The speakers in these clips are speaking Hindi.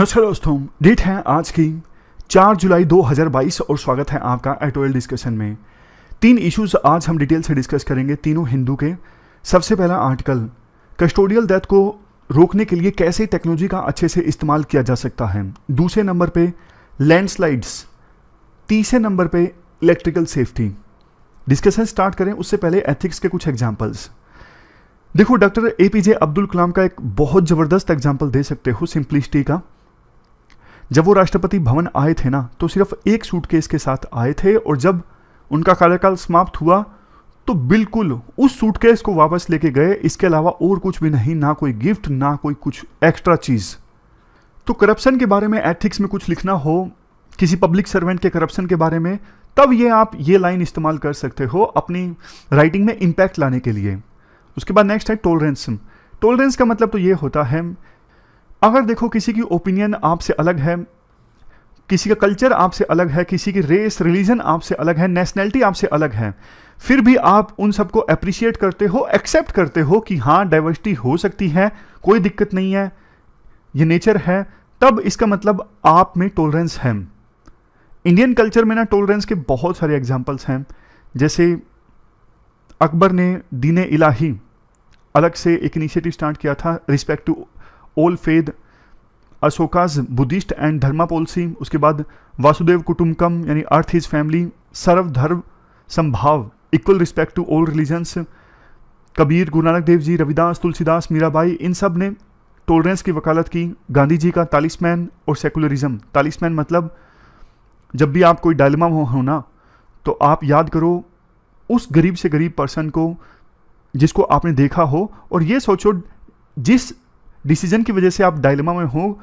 नमस्कार दोस्तों, डेट है आज की 4 जुलाई 2022 और स्वागत है आपका एटोएल डिस्कशन में। 3 इश्यूज आज हम डिटेल से डिस्कस करेंगे, तीनों हिंदू के। सबसे पहला आर्टिकल, कस्टोडियल डेथ को रोकने के लिए कैसे टेक्नोलॉजी का अच्छे से इस्तेमाल किया जा सकता है। दूसरे नंबर पे लैंडस्लाइड्स, तीसरे नंबर पे इलेक्ट्रिकल सेफ्टी। डिस्कशन स्टार्ट करें उससे पहले एथिक्स के कुछ एग्जाम्पल्स। देखो, डॉक्टर एपीजे अब्दुल कलाम का एक बहुत ज़बरदस्त एग्जाम्पल दे सकते हो सिंप्लिसिटी का। जब वो राष्ट्रपति भवन आए थे ना, तो सिर्फ एक सूटकेस के साथ आए थे, और जब उनका कार्यकाल समाप्त हुआ तो बिल्कुल उस सूटकेस को वापस लेके गए। इसके अलावा और कुछ भी नहीं, ना कोई गिफ्ट, ना कोई कुछ एक्स्ट्रा चीज़। तो करप्शन के बारे में एथिक्स में कुछ लिखना हो, किसी पब्लिक सर्वेंट के करप्शन के बारे में, तब ये आप ये लाइन इस्तेमाल कर सकते हो अपनी राइटिंग में इम्पैक्ट लाने के लिए। उसके बाद नेक्स्ट है टॉलरेंस। टॉलरेंस का मतलब तो ये होता है, अगर देखो किसी की ओपिनियन आपसे अलग है, किसी का कल्चर आपसे अलग है, किसी की रेस रिलीजन आपसे अलग है, नेशनैलिटी आपसे अलग है, फिर भी आप उन सबको अप्रिशिएट करते हो, एक्सेप्ट करते हो कि हाँ डाइवर्सिटी हो सकती है, कोई दिक्कत नहीं है, ये नेचर है, तब इसका मतलब आप में टॉलरेंस है। इंडियन कल्चर में ना टॉलरेंस के बहुत सारे एग्जाम्पल्स हैं। जैसे अकबर ने दीन इलाही अलग से एक इनिशिएटिव स्टार्ट किया था, respect to all faith, Ashoka's Buddhist and Dharma policy. उसके बाद वासुदेव कुटुंबकम यानी अर्थ इज फैमिली, सर्वधर्म संभाव, equal respect to all religions. Kabir, Guru Nanak Dev ji, Ravidas, Tulsidas, Mirabai, इन सब ने टॉलरेंस की वकालत की। गांधी जी का तालिस्मैन और सेकुलरिज्म। तालिस्मैन मतलब जब भी आप कोई डायलेमा हो ना, तो आप याद करो उस गरीब से गरीब पर्सन को जिसको आपने देखा हो, और ये सोचो जिस डिसीजन की वजह से आप डायलेमा में हो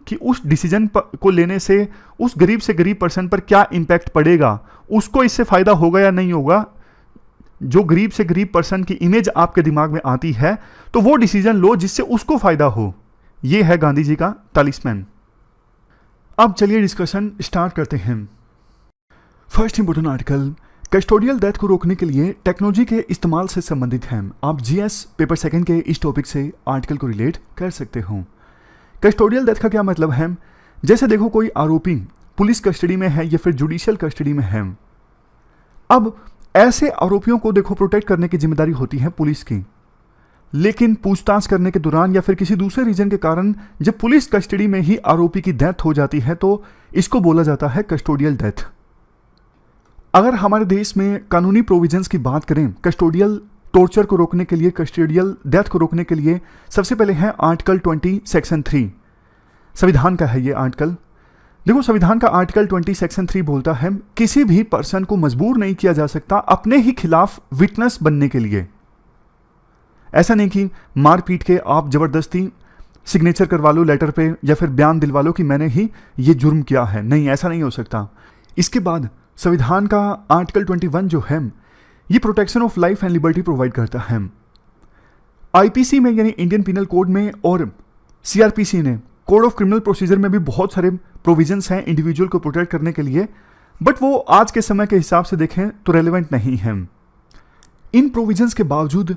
कि उस डिसीजन को लेने से उस गरीब से गरीब पर्सन पर क्या इम्पैक्ट पड़ेगा, उसको इससे फ़ायदा होगा या नहीं होगा। जो गरीब से गरीब पर्सन की इमेज आपके दिमाग में आती है, तो वो डिसीजन लो जिससे उसको फ़ायदा हो। ये है गांधी जी का तालिस्मैन। अब चलिए डिस्कशन स्टार्ट करते हैं। First important article, custodial death को रोकने के लिए टेक्नोलॉजी के इस्तेमाल से संबंधित है। आप जीएस पेपर सेकंड के इस टॉपिक से आर्टिकल को रिलेट कर सकते हो। कस्टोडियल डेथ का क्या मतलब है? जैसे देखो, कोई आरोपी पुलिस कस्टडी में है या फिर जुडिशियल कस्टडी में है। अब ऐसे आरोपियों को देखो प्रोटेक्ट करने की जिम्मेदारी होती है पुलिस की, लेकिन पूछताछ करने के दौरान या फिर किसी दूसरे रीजन के कारण जब पुलिस कस्टडी में ही आरोपी की डेथ हो जाती है, तो इसको बोला जाता है कस्टोडियल डेथ। अगर हमारे देश में कानूनी प्रोविजंस की बात करें कस्टोडियल टॉर्चर को रोकने के लिए, कस्टोडियल डेथ को रोकने के लिए, सबसे पहले है आर्टिकल 20 सेक्शन 3। संविधान का है ये आर्टिकल। देखो, संविधान का आर्टिकल 20 सेक्शन 3 बोलता है किसी भी पर्सन को मजबूर नहीं किया जा सकता अपने ही खिलाफ विटनेस बनने के लिए। ऐसा नहीं कि मार पीट के आप जबरदस्ती सिग्नेचर करवा लो लेटर पे या फिर बयान दिलवा लो कि मैंने ही ये जुर्म किया है। नहीं, ऐसा नहीं हो सकता। इसके बाद संविधान का आर्टिकल 21 जो है, ये protection of life and liberty provide करता है। आईपीसी में यानी इंडियन पिनल कोड में और सीआरपीसी ने कोड ऑफ क्रिमिनल प्रोसीजर में भी बहुत सारे प्रोविजंस हैं इंडिविजुअल को प्रोटेक्ट करने के लिए, बट वो आज के समय के हिसाब से देखें तो रेलेवेंट नहीं है। इन प्रोविजंस के बावजूद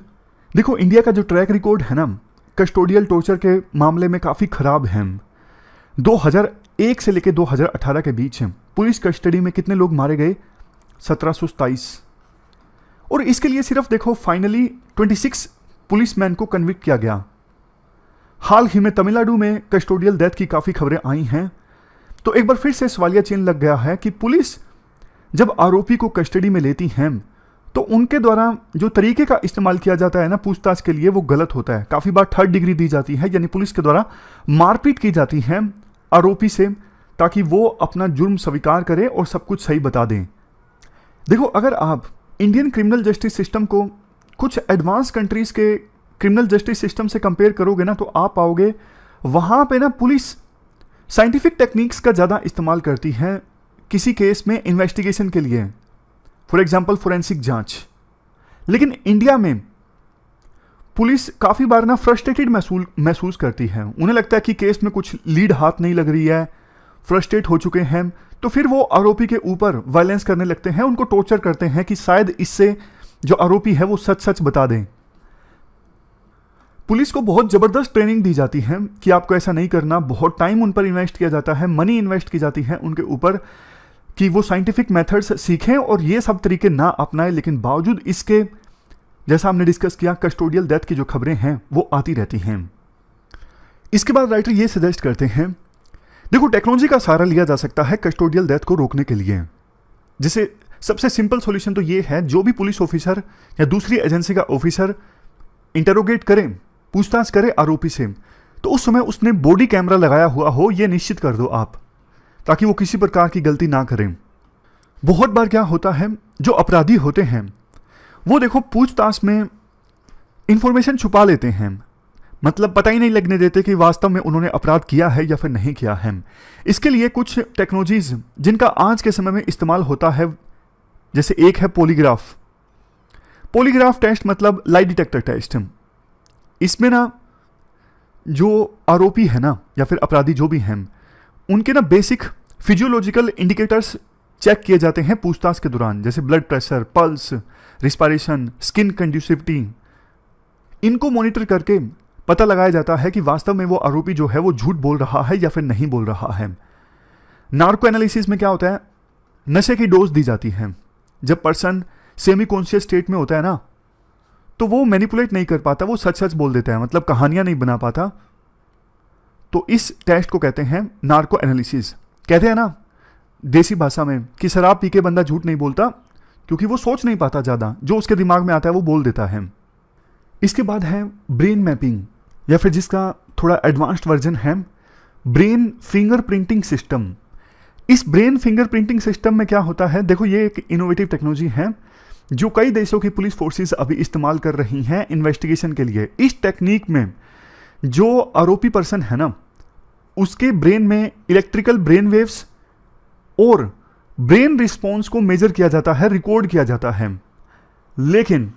देखो, इंडिया का जो ट्रैक रिकॉर्ड है ना कस्टोडियल टॉर्चर के मामले में काफ़ी खराब है। 2001 से लेकर 2018 के बीच पुलिस कस्टडी में कितने लोग मारे गए? 1727। और इसके लिए सिर्फ देखो फाइनली 26 पुलिसमैन को कन्विक्ट किया गया। हाल ही में तमिलनाडु में कस्टोडियल डेथ की काफ़ी खबरें आई हैं। तो एक बार फिर से सवालिया चिन्ह लग गया है कि पुलिस जब आरोपी को कस्टडी में लेती हैं तो उनके द्वारा जो तरीके का इस्तेमाल किया जाता है ना पूछताछ के लिए, वो गलत होता है। काफ़ी बार थर्ड डिग्री दी जाती है, यानी पुलिस के द्वारा मारपीट की जाती है आरोपी से, ताकि वो अपना जुर्म स्वीकार करे और सब कुछ सही बता दें। देखो, अगर आप इंडियन क्रिमिनल जस्टिस सिस्टम को कुछ एडवांस कंट्रीज के क्रिमिनल जस्टिस सिस्टम से कंपेयर करोगे ना, तो आप पाओगे वहाँ पे ना पुलिस साइंटिफिक टेक्निक्स का ज़्यादा इस्तेमाल करती है किसी केस में इन्वेस्टिगेशन के लिए, फॉर एग्जाम्पल फोरेंसिक जांच। लेकिन इंडिया में पुलिस काफ़ी बार ना फ्रस्ट्रेटेड महसूस करती है। उन्हें लगता है कि केस में कुछ लीड हाथ नहीं लग रही है, फ्रस्ट्रेट हो चुके हैं, तो फिर वो आरोपी के ऊपर वायलेंस करने लगते हैं, उनको टॉर्चर करते हैं कि शायद इससे जो आरोपी है वो सच सच बता दें। पुलिस को बहुत ज़बरदस्त ट्रेनिंग दी जाती है कि आपको ऐसा नहीं करना, बहुत टाइम उन पर इन्वेस्ट किया जाता है, मनी इन्वेस्ट की जाती है उनके ऊपर कि वो साइंटिफिक मेथड्स सीखें और ये सब तरीके ना अपनाएं। लेकिन बावजूद इसके, जैसा हमने डिस्कस किया, कस्टोडियल डेथ की जो खबरें हैं वो आती रहती हैं। इसके बाद राइटर ये सजेस्ट करते हैं, देखो टेक्नोलॉजी का सहारा लिया जा सकता है कस्टोडियल डेथ को रोकने के लिए। जैसे सबसे सिंपल सॉल्यूशन तो ये है, जो भी पुलिस ऑफिसर या दूसरी एजेंसी का ऑफिसर इंटरोगेट करें, पूछताछ करे आरोपी से, तो उस समय उसने बॉडी कैमरा लगाया हुआ हो, यह निश्चित कर दो आप, ताकि वो किसी प्रकार की गलती ना करें। बहुत बार क्या होता है, जो अपराधी होते हैं वो देखो पूछताछ में इंफॉर्मेशन छुपा लेते हैं, मतलब पता ही नहीं लगने देते कि वास्तव में उन्होंने अपराध किया है या फिर नहीं किया है। इसके लिए कुछ टेक्नोलॉजीज जिनका आज के समय में इस्तेमाल होता है, जैसे एक है पॉलीग्राफ। पॉलीग्राफ टेस्ट मतलब लाई डिटेक्टर टेस्ट। इसमें ना जो आरोपी है ना या फिर अपराधी जो भी हैं, उनके ना बेसिक फिजियोलॉजिकल इंडिकेटर्स चेक किए जाते हैं पूछताछ के दौरान, जैसे blood pressure, pulse, respiration, skin conductivity. इनको मॉनिटर करके पता लगाया जाता है कि वास्तव में वो आरोपी जो है वो झूठ बोल रहा है या फिर नहीं बोल रहा है। नार्को एनालिसिस में क्या होता है, नशे की डोज दी जाती है। जब पर्सन सेमी कॉन्शियस स्टेट में होता है ना, तो वो मैनिपुलेट नहीं कर पाता, वो सच सच बोल देता है, मतलब कहानियां नहीं बना पाता। तो इस टेस्ट को कहते हैं नार्को एनालिसिस। कहते हैं ना देसी भाषा में कि शराब पी के बंदा झूठ नहीं बोलता, क्योंकि वो सोच नहीं पाता ज़्यादा, जो उसके दिमाग में आता है वो बोल देता है। इसके बाद है ब्रेन मैपिंग, या फिर जिसका थोड़ा एडवांस्ड वर्जन है ब्रेन फिंगरप्रिंटिंग सिस्टम। इस ब्रेन फिंगरप्रिंटिंग सिस्टम में क्या होता है, देखो ये एक इनोवेटिव टेक्नोलॉजी है जो कई देशों की पुलिस फोर्सेस अभी इस्तेमाल कर रही हैं इन्वेस्टिगेशन के लिए। इस टेक्निक में जो आरोपी पर्सन है ना, उसके ब्रेन में इलेक्ट्रिकल ब्रेन वेव्स और ब्रेन रिस्पॉन्स को मेजर किया जाता है, रिकॉर्ड किया जाता है। लेकिन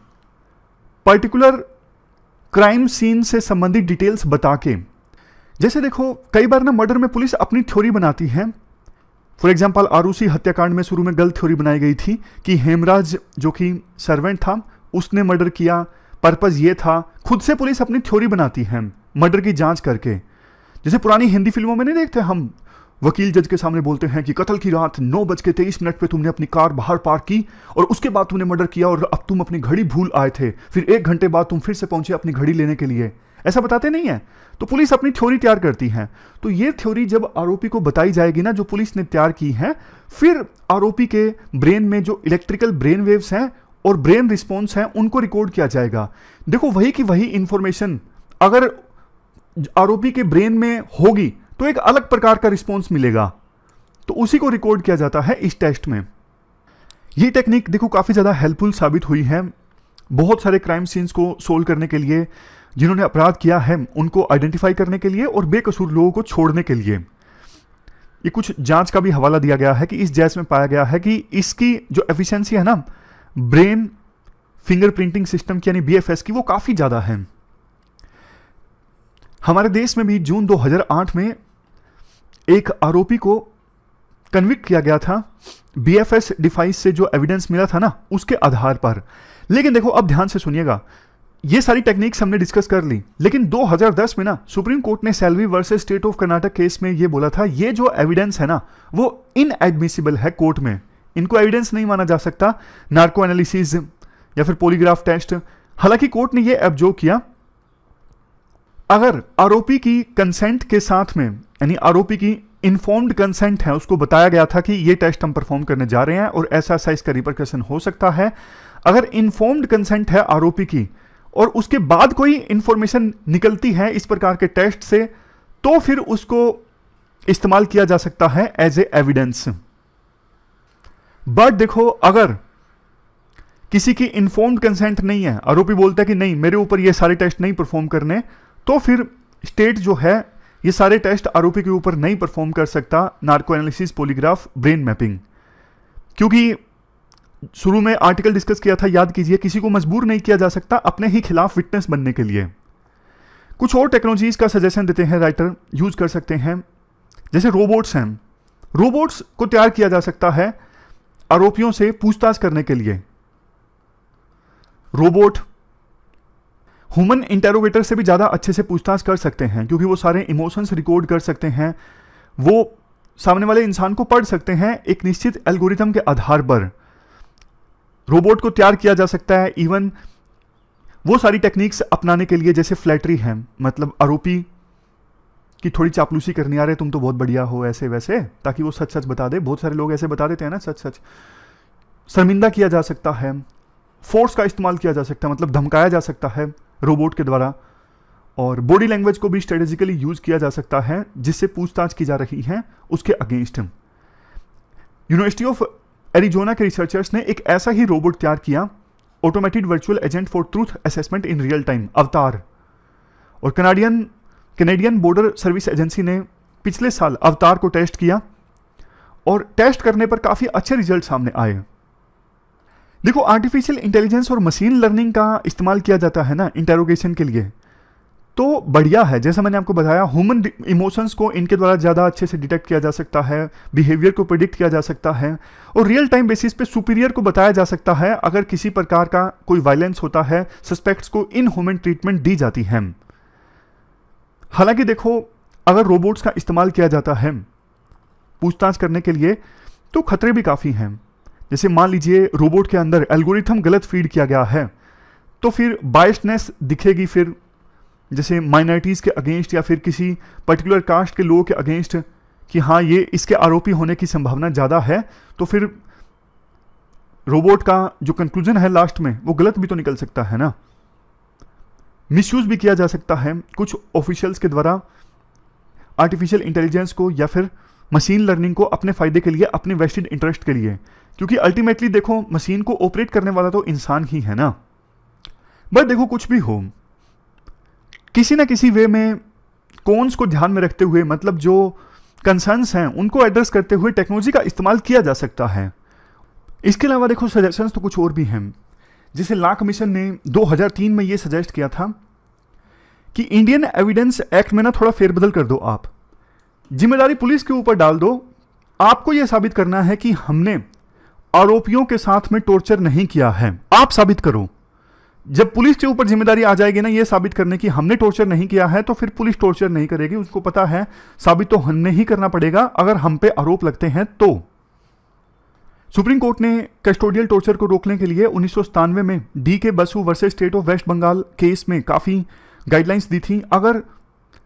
पर्टिकुलर क्राइम सीन से संबंधित डिटेल्स बता के, जैसे देखो कई बार ना मर्डर में पुलिस अपनी थ्योरी बनाती है। फॉर एग्जाम्पल आरूसी हत्याकांड में शुरू में गलत थ्योरी बनाई गई थी कि हेमराज जो कि सर्वेंट था उसने मर्डर किया, पर्पज ये था। खुद से पुलिस अपनी थ्योरी बनाती है मर्डर की जांच करके। जैसे पुरानी हिंदी फिल्मों में नहीं देखते हम, वकील जज के सामने बोलते हैं कि कत्ल की रात 9:23 पे तुमने अपनी कार बाहर पार्क की और उसके बाद तुमने मर्डर किया और अब तुम अपनी घड़ी भूल आए थे, फिर 1 घंटे बाद तुम फिर से पहुंचे अपनी घड़ी लेने के लिए। ऐसा बताते नहीं है। तो पुलिस अपनी थ्योरी तैयार करती है। तो ये थ्योरी जब आरोपी को बताई जाएगी ना, जो पुलिस ने तैयार की है, फिर आरोपी के ब्रेन में जो इलेक्ट्रिकल ब्रेन वेव्स हैं और ब्रेन रिस्पॉन्स हैं उनको रिकॉर्ड किया जाएगा। देखो वही की वही इंफॉर्मेशन अगर आरोपी के ब्रेन में होगी तो एक अलग प्रकार का रिस्पॉन्स मिलेगा। तो उसी को रिकॉर्ड किया जाता है इस टेस्ट में। ये टेक्निक देखो काफी ज्यादा हेल्पफुल साबित हुई है बहुत सारे क्राइम सीन्स को सोल्व करने के लिए, जिन्होंने अपराध किया है उनको आइडेंटिफाई करने के लिए और बेकसूर लोगों को छोड़ने के लिए। ये कुछ जांच का भी हवाला दिया गया है कि इस जांच में पाया गया है कि इसकी जो एफिशिएंसी है ना ब्रेन फिंगरप्रिंटिंग सिस्टम की यानी बीएफएस की, वो काफी ज्यादा है। हमारे देश में भी जून 2008 में एक आरोपी को कन्विक्ट किया गया था बीएफएस डिवाइस से, जो एविडेंस मिला था ना उसके आधार पर। लेकिन देखो अब ध्यान से सुनिएगा, ये सारी टेक्निक्स हमने डिस्कस कर ली, लेकिन 2010 में ना सुप्रीम कोर्ट ने Selvi versus state of Karnataka case में ये बोला था ये जो एविडेंस है ना वो इनएडमिसिबल है कोर्ट में, इनको एविडेंस नहीं माना जा सकता, नार्को एनालिसिस या फिर पॉलीग्राफ टेस्ट। हालांकि कोर्ट ने ये एब्जॉर्व किया अगर आरोपी की कंसेंट के साथ में, यानी आरोपी की इन्फॉर्म्ड कंसेंट है, उसको बताया गया था कि ये टेस्ट हम परफॉर्म करने जा रहे हैं और ऐसा ऐसा इसका रिपरकशन हो सकता है। अगर इन्फॉर्म्ड कंसेंट है आरोपी की और उसके बाद कोई इंफॉर्मेशन निकलती है इस प्रकार के टेस्ट से, तो फिर उसको इस्तेमाल किया जा सकता है एज ए एविडेंस। बट देखो अगर किसी की इन्फॉर्म्ड कंसेंट नहीं है, आरोपी बोलता है कि नहीं मेरे ऊपर ये सारे टेस्ट नहीं परफॉर्म करने, तो फिर स्टेट जो है ये सारे टेस्ट आरोपी के ऊपर नहीं परफॉर्म कर सकता, narco analysis, polygraph, brain mapping. क्योंकि शुरू में आर्टिकल डिस्कस किया था, याद कीजिए, किसी को मजबूर नहीं किया जा सकता अपने ही खिलाफ विटनेस बनने के लिए। कुछ और टेक्नोलॉजीज का सजेशन देते हैं राइटर, यूज कर सकते हैं। जैसे रोबोट्स हैं, रोबोट्स को तैयार किया जा सकता है आरोपियों से पूछताछ करने के लिए। रोबोट ह्यूमन इंटेरोगेटर से भी ज़्यादा अच्छे से पूछताछ कर सकते हैं, क्योंकि वो सारे इमोशंस रिकॉर्ड कर सकते हैं, वो सामने वाले इंसान को पढ़ सकते हैं। एक निश्चित एल्गोरिथम के आधार पर रोबोट को तैयार किया जा सकता है। इवन वो सारी टेक्निक्स अपनाने के लिए, जैसे फ्लैटरी है, मतलब आरोपी की थोड़ी चापलूसी करनी, आ रहे तुम तो बहुत बढ़िया हो ऐसे वैसे, ताकि वो सच सच बता दे। बहुत सारे लोग ऐसे बता देते हैं ना सच सच। शर्मिंदा किया जा सकता है, फोर्स का इस्तेमाल किया जा सकता है, मतलब धमकाया जा सकता है रोबोट के द्वारा, और बॉडी लैंग्वेज को भी स्ट्रेटेजिकली यूज किया जा सकता है जिससे पूछताछ की जा रही है उसके अगेंस्ट। यूनिवर्सिटी ऑफ एरिजोना के रिसर्चर्स ने एक ऐसा ही रोबोट तैयार किया, automated virtual agent for truth assessment in real time, अवतार। और कैनेडियन बॉर्डर सर्विस एजेंसी ने पिछले साल अवतार को टेस्ट किया और टेस्ट करने पर काफी अच्छे रिजल्ट सामने आए। देखो, आर्टिफिशियल इंटेलिजेंस और मशीन लर्निंग का इस्तेमाल किया जाता है ना इंटेरोगेशन के लिए, तो बढ़िया है। जैसा मैंने आपको बताया, ह्यूमन इमोशंस को इनके द्वारा ज़्यादा अच्छे से डिटेक्ट किया जा सकता है, बिहेवियर को प्रिडिक्ट किया जा सकता है, और रियल टाइम बेसिस पे सुपीरियर को बताया जा सकता है अगर किसी प्रकार का कोई वायलेंस होता है, सस्पेक्ट्स को इन ह्यूमन ट्रीटमेंट दी जाती है। हालांकि देखो, अगर रोबोट्स का इस्तेमाल किया जाता है पूछताछ करने के लिए तो खतरे भी काफ़ी हैं। जैसे मान लीजिए रोबोट के अंदर एल्गोरिथम गलत फीड किया गया है, तो फिर बायसनेस दिखेगी, फिर जैसे माइनॉरिटीज़ के अगेंस्ट या फिर किसी पर्टिकुलर कास्ट के लोगों के अगेंस्ट कि हाँ ये इसके आरोपी होने की संभावना ज़्यादा है, तो फिर रोबोट का जो कंक्लूजन है लास्ट में वो गलत भी तो निकल सकता है ना। मिसयूज भी किया जा सकता है कुछ ऑफिशियल्स के द्वारा आर्टिफिशियल इंटेलिजेंस को या फिर मशीन लर्निंग को अपने फायदे के लिए, अपने वेस्टेड इंटरेस्ट के लिए, क्योंकि अल्टीमेटली देखो मशीन को ऑपरेट करने वाला तो इंसान ही है ना। बट देखो, कुछ भी हो, किसी ना किसी वे में कॉन्स को ध्यान में रखते हुए, मतलब जो कंसर्न्स हैं उनको एड्रेस करते हुए टेक्नोलॉजी का इस्तेमाल किया जा सकता है। इसके अलावा देखो, सजेशंस तो कुछ और भी हैं। जैसे लॉ कमीशन ने 2003 में ये सजेस्ट किया था कि इंडियन एविडेंस एक्ट में ना थोड़ा फेरबदल कर दो, आप जिम्मेदारी पुलिस के ऊपर डाल दो। आपको यह साबित करना है कि हमने आरोपियों के साथ में टॉर्चर नहीं किया है, आप साबित करो। जब पुलिस के ऊपर जिम्मेदारी आ जाएगी ना ये साबित करने की हमने टॉर्चर नहीं किया है, तो फिर पुलिस टॉर्चर नहीं करेगी। उसको पता है साबित तो हमें ही करना पड़ेगा अगर हम पे आरोप लगते हैं तो। सुप्रीम कोर्ट ने कस्टोडियल टॉर्चर को रोकने के लिए 1997 में DK Basu versus state of West Bengal case में काफ़ी गाइडलाइंस दी थी। अगर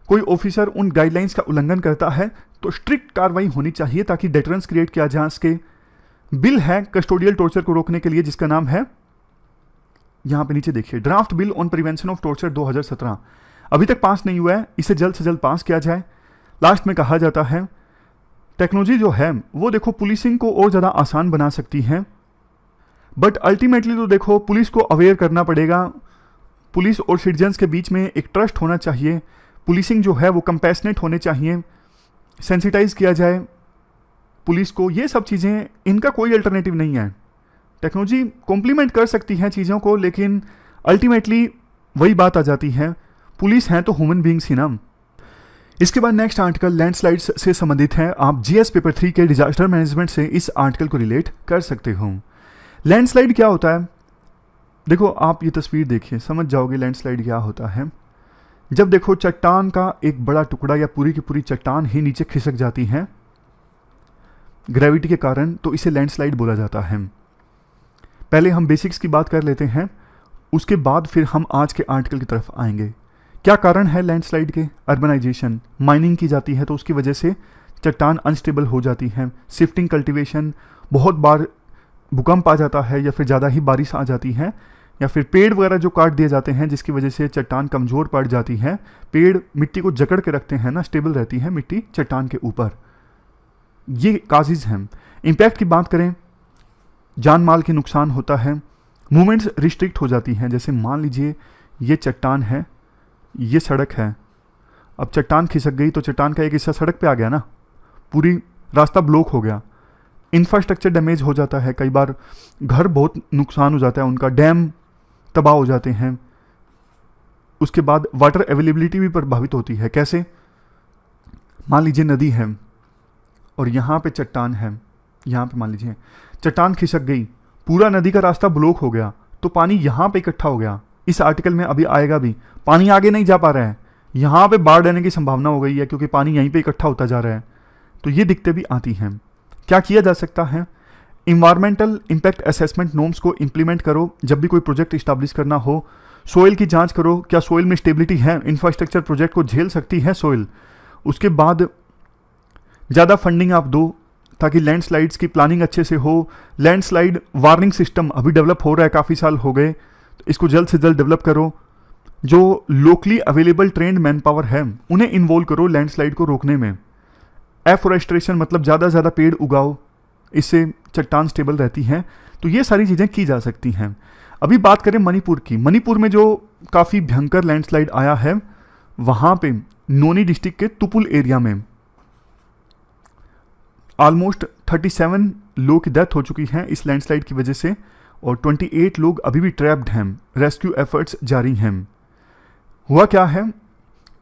कोई ऑफिसर उन गाइडलाइंस का उल्लंघन करता है तो स्ट्रिक्ट कार्रवाई होनी चाहिए ताकि डेटरेंस क्रिएट किया जा सके। बिल है कस्टोडियल टॉर्चर को रोकने के लिए जिसका नाम है, यहां पे नीचे देखिए, draft bill on prevention of torture 2017। अभी तक पास नहीं हुआ है, इसे जल्द से जल्द पास किया जाए। लास्ट में कहा जाता है टेक्नोलॉजी जो है वो देखो पुलिसिंग को और ज़्यादा आसान बना सकती है, बट अल्टीमेटली तो देखो पुलिस को अवेयर करना पड़ेगा। पुलिस और सिटीजन्स के बीच में एक ट्रस्ट होना चाहिए। पुलिसिंग जो है वो कंपैशनेट होने चाहिए, सेंसिटाइज किया जाए पुलिस को। ये सब चीज़ें, इनका कोई अल्टरनेटिव नहीं है। टेक्नोलॉजी कॉम्प्लीमेंट कर सकती है चीज़ों को, लेकिन अल्टीमेटली वही बात आ जाती है, पुलिस हैं तो ह्यूमन बींग्स ही ना। इसके बाद नेक्स्ट आर्टिकल लैंडस्लाइड्स से संबंधित है। आप GS पेपर 3 के डिजास्टर मैनेजमेंट से इस आर्टिकल को रिलेट कर सकते हो। लैंडस्लाइड क्या होता है? देखो, आप ये तस्वीर देखिए, समझ जाओगे लैंडस्लाइड क्या होता है। जब देखो चट्टान का एक बड़ा टुकड़ा या पूरी की पूरी चट्टान ही नीचे खिसक जाती है ग्रेविटी के कारण, तो इसे लैंडस्लाइड बोला जाता है। पहले हम बेसिक्स की बात कर लेते हैं, उसके बाद फिर हम आज के आर्टिकल की तरफ आएंगे। क्या कारण है लैंडस्लाइड के? अर्बनाइजेशन, माइनिंग की जाती है तो उसकी वजह से चट्टान अनस्टेबल हो जाती है। शिफ्टिंग कल्टीवेशन, बहुत बार भूकंप आ जाता है या फिर ज़्यादा ही बारिश आ जाती है, या फिर पेड़ वगैरह जो काट दिए जाते हैं जिसकी वजह से चट्टान कमज़ोर पड़ जाती है। पेड़ मिट्टी को जकड़ के रखते हैं ना, स्टेबल रहती है मिट्टी चट्टान के ऊपर। ये काजेज हैं। इम्पैक्ट की बात करें, जान माल के नुकसान होता है, मूवमेंट्स रिस्ट्रिक्ट हो जाती हैं। जैसे मान लीजिए ये चट्टान है, ये सड़क है, अब चट्टान खिसक गई तो चट्टान का एक हिस्सा सड़क पे आ गया ना, पूरी रास्ता ब्लॉक हो गया, इंफ्रास्ट्रक्चर डैमेज हो जाता है। कई बार घर बहुत नुकसान हो जाता है उनका, डैम तबाह हो जाते हैं। उसके बाद वाटर अवेलेबिलिटी भी प्रभावित होती है। कैसे? मान लीजिए नदी है और यहाँ पे चट्टान है, यहाँ पे मान लीजिए चट्टान खिसक गई, पूरा नदी का रास्ता ब्लॉक हो गया, तो पानी यहाँ पे इकट्ठा हो गया, इस आर्टिकल में अभी आएगा भी, पानी आगे नहीं जा पा रहा है, यहाँ पे बाढ़ आने की संभावना हो गई है क्योंकि पानी यहीं पे इकट्ठा होता जा रहा है। तो ये दिक्कतें भी आती हैं। क्या किया जा सकता है? इन्वायरमेंटल इम्पैक्ट असेसमेंट नॉर्म्स को इम्प्लीमेंट करो जब भी कोई प्रोजेक्ट इस्टेब्लिश करना हो। सोइल की जांच करो, क्या सोइल में स्टेबिलिटी है, इंफ्रास्ट्रक्चर प्रोजेक्ट को झेल सकती है सोइल। उसके बाद ज़्यादा फंडिंग आप दो ताकि लैंडस्लाइड्स की प्लानिंग अच्छे से हो। लैंडस्लाइड वार्निंग सिस्टम अभी डेवलप हो रहा है, काफ़ी साल हो गए, तो इसको जल्द से जल्द डेवलप करो। जो locally available trend man power है उन्हें इन्वॉल्व करो लैंडस्लाइड को रोकने में। एफोरेस्ट्रेशन मतलब ज़्यादा से ज़्यादा पेड़ उगाओ, इससे चट्टान स्टेबल रहती है। तो ये सारी चीज़ें की जा सकती हैं। अभी बात करें मणिपुर की। मणिपुर में जो काफ़ी भयंकर लैंडस्लाइड आया है, वहाँ पे नोनी डिस्ट्रिक्ट के तुपुल एरिया में ऑलमोस्ट 37 लोगों की डेथ हो चुकी है इस लैंडस्लाइड की वजह से, और 28 लोग अभी भी ट्रैप्ड हैं। रेस्क्यू एफर्ट्स जारी हैं। हुआ क्या है,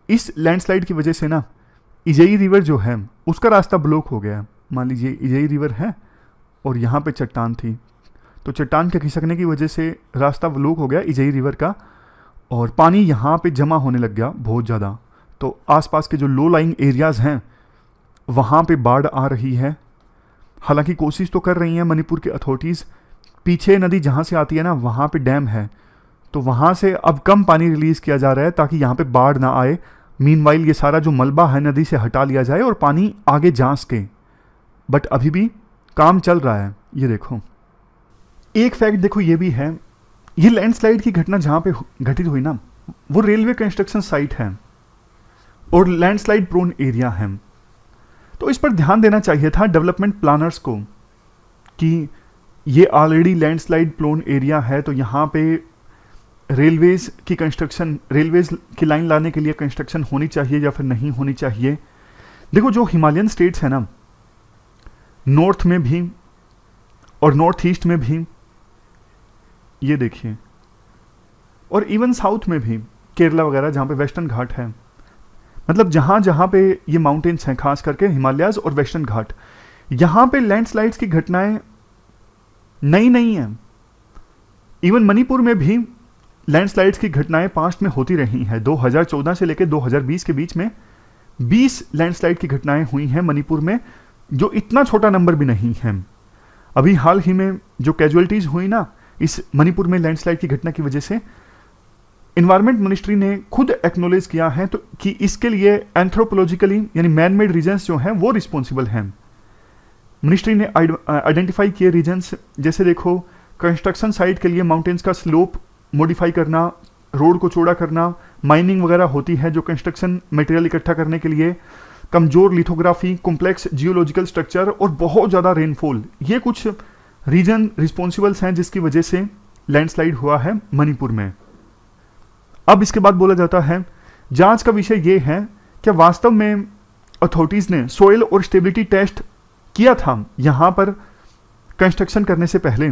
इस लैंडस्लाइड की वजह से ना इजई रिवर जो है उसका रास्ता ब्लॉक हो गया। मान लीजिए इजई रिवर है और यहाँ पे चट्टान थी, तो चट्टान के खिसकने की वजह से रास्ता ब्लॉक हो गया इजई रिवर का, और पानी यहाँ पे जमा होने लग गया बहुत ज़्यादा। तो आसपास के जो लो लाइंग एरियाज़ हैं वहाँ पे बाढ़ आ रही है। हालांकि कोशिश तो कर रही हैं मणिपुर के अथॉरिटीज़, पीछे नदी जहाँ से आती है ना वहाँ पे डैम है, तो वहाँ से अब कम पानी रिलीज़ किया जा रहा है ताकि यहाँ पे बाढ़ ना आए। मीनवाइल ये सारा जो मलबा है नदी से हटा लिया जाए और पानी आगे जा सके। बट अभी भी काम चल रहा है। ये देखो, एक फैक्ट देखो ये भी है, ये लैंडस्लाइड की घटना जहाँ पे घटित हुई ना वो रेलवे कंस्ट्रक्शन साइट है और लैंडस्लाइड प्रोन एरिया है। तो इस पर ध्यान देना चाहिए था डेवलपमेंट प्लानर्स को कि ये ऑलरेडी लैंडस्लाइड प्रोन एरिया है, तो यहाँ पे रेलवेज की कंस्ट्रक्शन, रेलवेज की लाइन लाने के लिए कंस्ट्रक्शन होनी चाहिए या फिर नहीं होनी चाहिए। देखो जो हिमालयन स्टेट्स है ना, नॉर्थ में भी और नॉर्थ ईस्ट में भी, ये देखिए, और इवन साउथ में भी, केरला वगैरह जहाँ पे वेस्टर्न घाट है, मतलब जहाँ जहाँ पे ये माउंटेन्स हैं, खास करके हिमालयाज और वेस्टर्न घाट, यहाँ पे लैंडस्लाइड्स की घटनाएं नई नहीं हैं। इवन मणिपुर में भी लैंडस्लाइड्स की घटनाएं पास्ट में होती रही हैं। 2014 से लेकर 2020 के बीच में 20 लैंडस्लाइड की घटनाएं हुई हैं मणिपुर में, जो इतना छोटा नंबर भी नहीं है। अभी हाल ही में जो कैजुअलिटीज हुई ना इस मणिपुर में लैंडस्लाइड की घटना की वजह से, इन्वायरमेंट मिनिस्ट्री ने खुद एक्नोलेज किया है तो कि इसके लिए एंथ्रोपोलॉजिकली यानी मैन मेड रीजन्स जो हैं वो रिस्पॉन्सिबल हैं। मिनिस्ट्री ने आइडेंटिफाई किए रीजन्स, जैसे देखो कंस्ट्रक्शन साइट के लिए माउंटेन्स का स्लोप मॉडिफाई करना, रोड को चौड़ा करना, माइनिंग वगैरह होती है जो कंस्ट्रक्शन मटेरियल इकट्ठा करने के लिए, कमजोर लिथोग्राफी, कॉम्प्लेक्स जियोलॉजिकल स्ट्रक्चर और बहुत ज़्यादा रेनफॉल, ये कुछ रीजन रिस्पॉन्सिबल्स हैं जिसकी वजह से लैंडस्लाइड हुआ है मणिपुर में। अब इसके बाद बोला जाता है जांच का विषय ये है कि वास्तव में अथॉरिटीज ने सोइल और स्टेबिलिटी टेस्ट किया था यहां पर कंस्ट्रक्शन करने से पहले।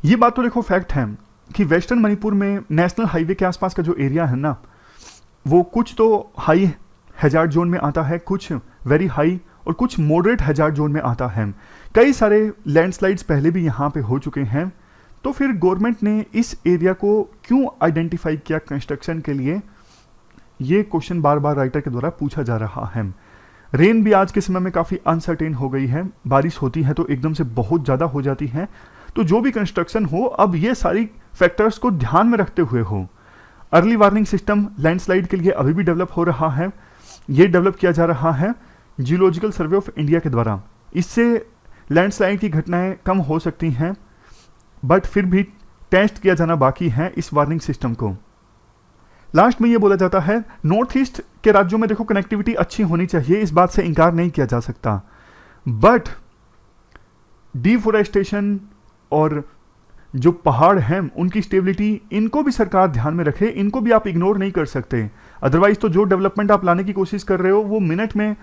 ये बात तो देखो फैक्ट है कि वेस्टर्न मणिपुर में नेशनल हाईवे के आसपास का जो एरिया है ना, वो कुछ तो हाई हैजार्ड जोन में आता है, कुछ वेरी हाई और कुछ मॉडरेट हैजार्ड जोन में आता है। कई सारे लैंडस्लाइड्स पहले भी यहाँ पे हो चुके हैं, तो फिर गवर्नमेंट ने इस एरिया को क्यों आइडेंटिफाई किया कंस्ट्रक्शन के लिए, ये क्वेश्चन बार बार राइटर के द्वारा पूछा जा रहा है। रेन भी आज के समय में काफ़ी अनसर्टेन हो गई है, बारिश होती है तो एकदम से बहुत ज़्यादा हो जाती है, तो जो भी कंस्ट्रक्शन हो अब ये सारी फैक्टर्स को ध्यान में रखते हुए हो। अर्ली वार्निंग सिस्टम लैंडस्लाइड के लिए अभी भी डेवलप हो रहा है, ये डेवलप किया जा रहा है जियोलॉजिकल सर्वे ऑफ इंडिया के द्वारा। इससे लैंडस्लाइड की घटनाएं कम हो सकती हैं, बट फिर भी टेस्ट किया जाना बाकी है इस वार्निंग सिस्टम को। लास्ट में ये बोला जाता है नॉर्थ ईस्ट के राज्यों में देखो कनेक्टिविटी अच्छी होनी चाहिए, इस बात से इनकार नहीं किया जा सकता, बट डिफोरेस्टेशन और जो पहाड़ हैं उनकी स्टेबिलिटी, इनको भी सरकार ध्यान में रखे, इनको भी आप इग्नोर नहीं कर सकते। अदरवाइज तो जो डेवलपमेंट आप लाने की कोशिश कर रहे हो वो मिनट में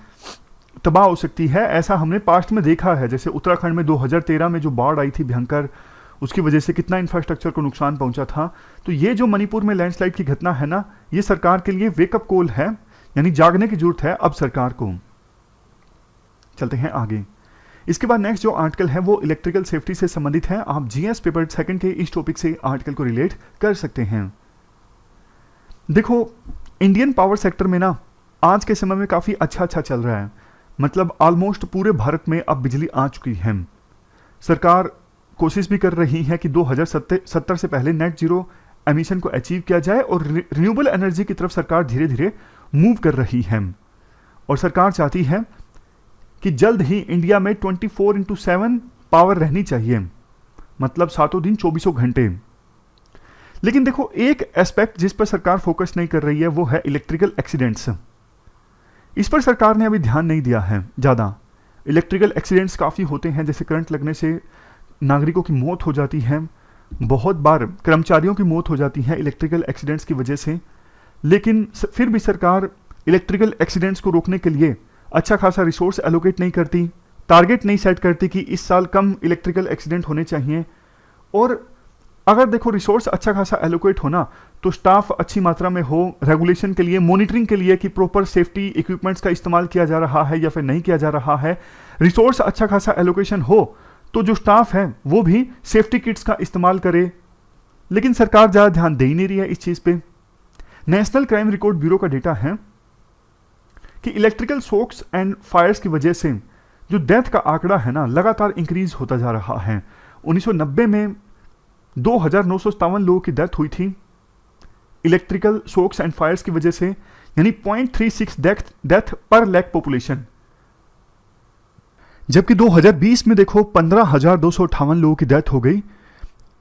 तबाह हो सकती है। ऐसा हमने पास्ट में देखा है, जैसे उत्तराखंड में 2013 में जो बाढ़ आई थी भयंकर, उसकी वजह से कितना इंफ्रास्ट्रक्चर को नुकसान पहुंचा था। तो ये जो मणिपुर में लैंडस्लाइड की घटना है ना, ये सरकार के लिए वेकअप कॉल है, यानी जागने की जरूरत है अब सरकार को। चलते हैं आगे। इसके बाद नेक्स्ट जो आर्टिकल है वो इलेक्ट्रिकल सेफ्टी से संबंधित है। आप जीएस पेपर सेकंड के इस टॉपिक से आर्टिकल को रिलेट कर सकते हैं। देखो, इंडियन पावर सेक्टर में ना आज के समय में काफ़ी अच्छा चल रहा है। मतलब ऑलमोस्ट पूरे भारत में अब बिजली आ चुकी है। सरकार कोशिश भी कर रही है कि 2070 से पहले नेट जीरो एमिशन को अचीव किया जाए और रिन्यूएबल एनर्जी की तरफ सरकार धीरे धीरे मूव कर रही है। और सरकार चाहती है कि जल्द ही इंडिया में 24/7 पावर रहनी चाहिए, मतलब 7 दिन 24 घंटे। लेकिन देखो, एक एस्पेक्ट जिस पर सरकार फोकस नहीं कर रही है वो है इलेक्ट्रिकल एक्सीडेंट्स। इस पर सरकार ने अभी ध्यान नहीं दिया है ज़्यादा। इलेक्ट्रिकल एक्सीडेंट्स काफ़ी होते हैं, जैसे करंट लगने से नागरिकों की मौत हो जाती है, बहुत बार कर्मचारियों की मौत हो जाती है इलेक्ट्रिकल एक्सीडेंट्स की वजह से। लेकिन फिर भी सरकार इलेक्ट्रिकल एक्सीडेंट्स को रोकने के लिए अच्छा खासा रिसोर्स एलोकेट नहीं करती, टारगेट नहीं सेट करती कि इस साल कम इलेक्ट्रिकल एक्सीडेंट होने चाहिए। और अगर देखो रिसोर्स अच्छा खासा एलोकेट होना तो स्टाफ अच्छी मात्रा में हो, रेगुलेशन के लिए, मॉनिटरिंग के लिए कि प्रॉपर सेफ्टी इक्विपमेंट्स का इस्तेमाल किया जा रहा है या फिर नहीं किया जा रहा है, रिसोर्स अच्छा खासा एलोकेशन हो तो जो स्टाफ है वो भी सेफ्टी किट्स का इस्तेमाल करे। लेकिन सरकार ज़्यादा ध्यान दे ही नहीं रही है इस चीज़ पे। नेशनल क्राइम रिकॉर्ड ब्यूरो का डेटा है कि इलेक्ट्रिकल शॉक्स एंड फायर्स की वजह से जो डेथ का आंकड़ा है ना लगातार इंक्रीज होता जा रहा है। 1990 में 2957 लोगों की डेथ हुई थी इलेक्ट्रिकल शॉक्स एंड फायर्स की वजह से, यानी 0.36 डेथ पर लाख पॉपुलेशन। जबकि 2020 में देखो 15,258 लोगों की डेथ हो गई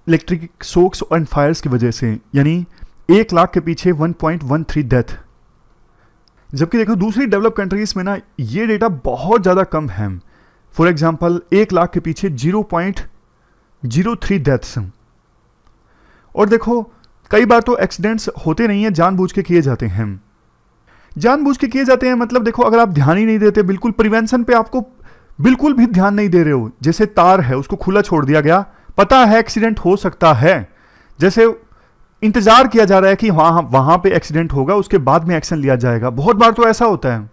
इलेक्ट्रिक शॉक्स एंड फायर्स की वजह से, यानी 1 लाख के पीछे 1.13 डेथ। जबकि देखो दूसरी डेवलप कंट्रीज में ना ये डेटा बहुत ज़्यादा कम है। फॉर एग्जांपल 1 लाख के पीछे 0.03 डेथ्स। और देखो कई बार तो एक्सीडेंट्स होते नहीं हैं, जानबूझ के किए जाते हैं। जानबूझ के किए जाते हैं मतलब देखो, अगर आप ध्यान ही नहीं देते, बिल्कुल प्रिवेंशन पे आपको बिल्कुल भी ध्यान नहीं दे रहे हो, जैसे तार है उसको खुला छोड़ दिया गया, पता है एक्सीडेंट हो सकता है, जैसे इंतजार किया जा रहा है कि वहां पे एक्सीडेंट होगा उसके बाद में एक्शन लिया जाएगा। बहुत बार तो ऐसा होता है।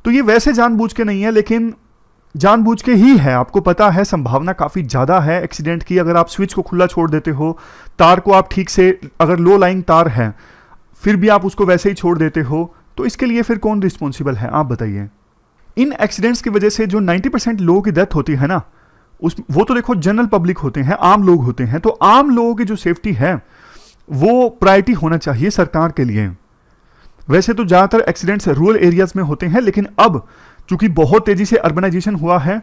तो ये वैसे जानबूझ के नहीं है, लेकिन जानबूझ के ही है। आपको पता है संभावना काफ़ी ज़्यादा है एक्सीडेंट की। अगर आप स्विच को खुला छोड़ देते हो, तार को आप ठीक से, अगर लो लाइंग तार है फिर भी आप उसको वैसे ही छोड़ देते हो, तो इसके लिए फिर कौन रिस्पॉन्सिबल है, आप बताइए। इन एक्सीडेंट्स की वजह से जो 90% लोगों की डेथ होती है ना, वो तो देखो जनरल पब्लिक होते हैं, आम लोग होते हैं। तो आम लोगों की जो सेफ्टी है वो प्रायोरिटी होना चाहिए सरकार के लिए। वैसे तो ज़्यादातर एक्सीडेंट्स रूरल एरियाज में होते हैं, लेकिन अब चूंकि बहुत तेजी से अर्बनाइजेशन हुआ है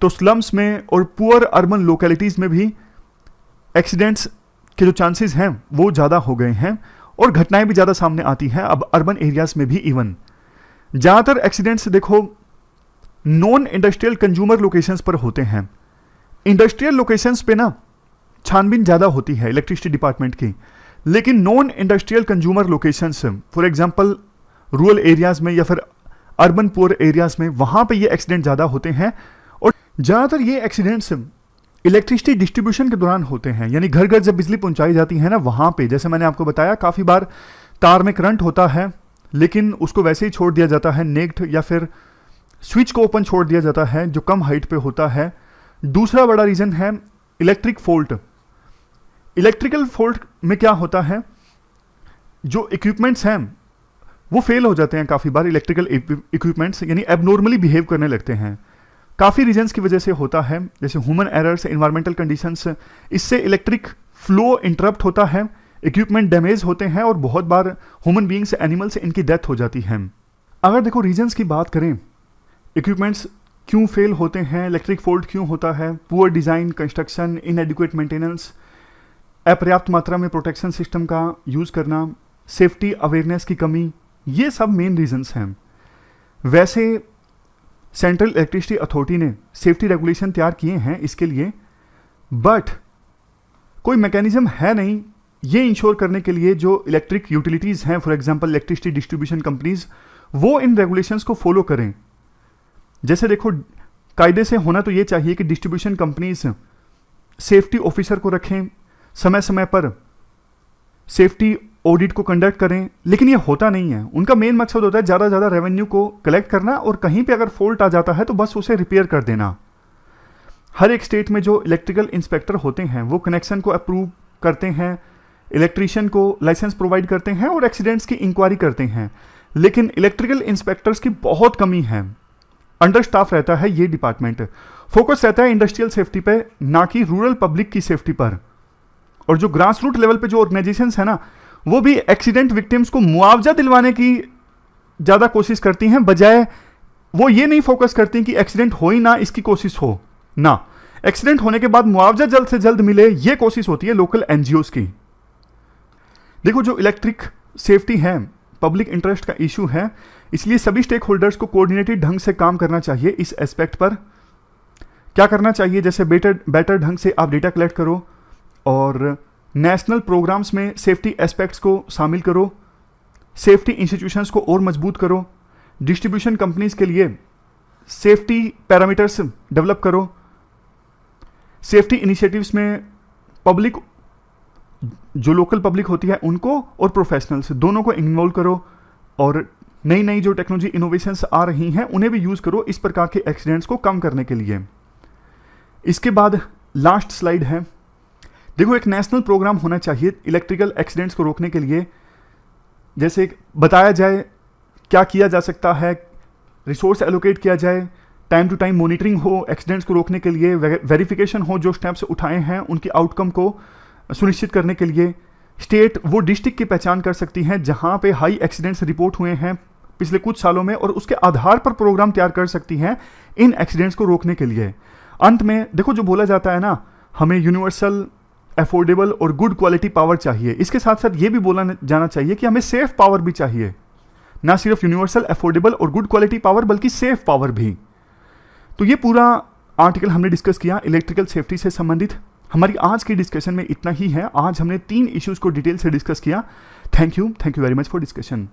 तो स्लम्स में और पुअर अर्बन लोकेलिटीज़ में भी एक्सीडेंट्स के जो चांसेस हैं वो ज़्यादा हो गए हैं और घटनाएं भी ज़्यादा सामने आती हैं अब अर्बन एरियाज में भी। इवन ज़्यादातर एक्सीडेंट्स देखो नॉन इंडस्ट्रियल कंज्यूमर लोकेशंस पर होते हैं। इंडस्ट्रियल लोकेशंस पे ना छानबीन ज़्यादा होती है इलेक्ट्रिसिटी डिपार्टमेंट की, लेकिन non industrial consumer locations, for example rural areas में या फिर अर्बन पुअर एरियाज में, वहाँ पे ये एक्सीडेंट ज़्यादा होते हैं। और ज़्यादातर ये एक्सीडेंट्स इलेक्ट्रिसिटी डिस्ट्रीब्यूशन के दौरान होते हैं, यानी घर घर जब बिजली पहुँचाई जाती है ना वहाँ पे, जैसे मैंने आपको बताया काफ़ी बार तार में करंट होता है लेकिन उसको वैसे ही छोड़ दिया जाता है नेक्ड, या फिर स्विच को ओपन छोड़ दिया जाता है जो कम हाइट पे होता है। दूसरा बड़ा रीज़न है इलेक्ट्रिक फॉल्ट। इलेक्ट्रिकल फॉल्ट में क्या होता है, जो इक्विपमेंट्स हैं वो फेल हो जाते हैं काफ़ी बार। इलेक्ट्रिकल इक्विपमेंट्स यानी एबनॉर्मली बिहेव करने लगते हैं, काफ़ी रीजंस की वजह से होता है, जैसे ह्यूमन एरर्स, इन्वायरमेंटल कंडीशंस, इससे इलेक्ट्रिक फ्लो इंटरप्ट होता है, इक्विपमेंट डैमेज होते हैं और बहुत बार ह्यूमन बींग्स, एनिमल्स, इनकी डेथ हो जाती है। अगर देखो रीजंस की बात करें, इक्विपमेंट्स क्यों फेल होते हैं, इलेक्ट्रिक फॉल्ट क्यों होता है, पुअर डिज़ाइन, कंस्ट्रक्शन, इनएडिक्वेट मेंटेनेंस, अपर्याप्त मात्रा में प्रोटेक्शन सिस्टम का यूज़ करना, सेफ्टी अवेयरनेस की कमी, ये सब मेन रीजंस हैं। वैसे सेंट्रल इलेक्ट्रिसिटी अथॉरिटी ने सेफ्टी रेगुलेशन तैयार किए हैं इसके लिए, बट कोई मैकेनिज्म है नहीं ये इंश्योर करने के लिए जो इलेक्ट्रिक यूटिलिटीज़ हैं, for example electricity distribution companies, वो इन रेगुलेशंस को फॉलो करें। जैसे देखो कायदे से होना तो ये चाहिए कि डिस्ट्रीब्यूशन कंपनीज सेफ्टी ऑफिसर को रखें, समय समय पर सेफ्टी ऑडिट को कंडक्ट करें, लेकिन ये होता नहीं है। उनका मेन मकसद होता है ज़्यादा से ज़्यादा रेवेन्यू को कलेक्ट करना और कहीं पे अगर फॉल्ट आ जाता है तो बस उसे रिपेयर कर देना। हर एक स्टेट में जो इलेक्ट्रिकल इंस्पेक्टर होते हैं वो कनेक्शन को अप्रूव करते हैं, इलेक्ट्रीशियन को लाइसेंस प्रोवाइड करते हैं और एक्सीडेंट्स की इंक्वायरी करते हैं। लेकिन इलेक्ट्रिकल इंस्पेक्टर्स की बहुत कमी है, अंडर स्टाफ रहता है ये डिपार्टमेंट। फोकस रहता है इंडस्ट्रियल सेफ्टी पे, ना कि रूरल पब्लिक की सेफ्टी पर। और जो ग्रास रूट लेवल पे जो ऑर्गेनाइजेशंस है ना, वो भी एक्सीडेंट विक्टिम्स को मुआवजा दिलवाने की ज़्यादा कोशिश करती हैं, बजाय वो ये नहीं फोकस करती कि एक्सीडेंट हो ही ना इसकी कोशिश हो ना, एक्सीडेंट होने के बाद मुआवजा जल्द से जल्द मिले, ये कोशिश होती है लोकल एनजीओज की। देखो, जो इलेक्ट्रिक सेफ्टी है पब्लिक इंटरेस्ट का इशू है, इसलिए सभी स्टेक होल्डर्स को कोऑर्डिनेटेड ढंग से काम करना चाहिए। इस एस्पेक्ट पर क्या करना चाहिए, जैसे बेटर ढंग से आप डेटा कलेक्ट करो और नेशनल प्रोग्राम्स में सेफ्टी एस्पेक्ट्स को शामिल करो, सेफ्टी इंस्टीट्यूशंस को और मजबूत करो, डिस्ट्रीब्यूशन कंपनीज के लिए सेफ्टी पैरामीटर्स डेवलप करो, सेफ्टी इनिशिएटिव्स में पब्लिक, जो लोकल पब्लिक होती है उनको और प्रोफेशनल्स दोनों को इन्वॉल्व करो, और नई नई जो टेक्नोलॉजी इनोवेशंस आ रही हैं उन्हें भी यूज़ करो इस प्रकार के एक्सीडेंट्स को कम करने के लिए। इसके बाद लास्ट स्लाइड है। देखो, एक नेशनल प्रोग्राम होना चाहिए इलेक्ट्रिकल एक्सीडेंट्स को रोकने के लिए, जैसे बताया जाए क्या किया जा सकता है, रिसोर्स एलोकेट किया जाए, टाइम टू टाइम मॉनिटरिंग हो एक्सीडेंट्स को रोकने के लिए, वेरिफिकेशन हो जो स्टेप्स उठाए हैं उनकी आउटकम को सुनिश्चित करने के लिए। स्टेट वो डिस्ट्रिक्ट की पहचान कर सकती हैं जहां पे हाई एक्सीडेंट्स रिपोर्ट हुए हैं पिछले कुछ सालों में, और उसके आधार पर प्रोग्राम तैयार कर सकती हैं इन एक्सीडेंट्स को रोकने के लिए। अंत में देखो, जो बोला जाता है ना, हमें यूनिवर्सल, अफोर्डेबल और गुड क्वालिटी पावर चाहिए, इसके साथ साथ ये भी बोला जाना चाहिए कि हमें सेफ पावर भी चाहिए, ना सिर्फ यूनिवर्सल, अफोर्डेबल और गुड क्वालिटी पावर, बल्कि सेफ पावर भी। तो ये पूरा आर्टिकल हमने डिस्कस किया इलेक्ट्रिकल सेफ्टी से संबंधित। हमारी आज की डिस्कशन में इतना ही है। आज हमने 3 इश्यूज को डिटेल से डिस्कस किया। Thank you very much for discussion.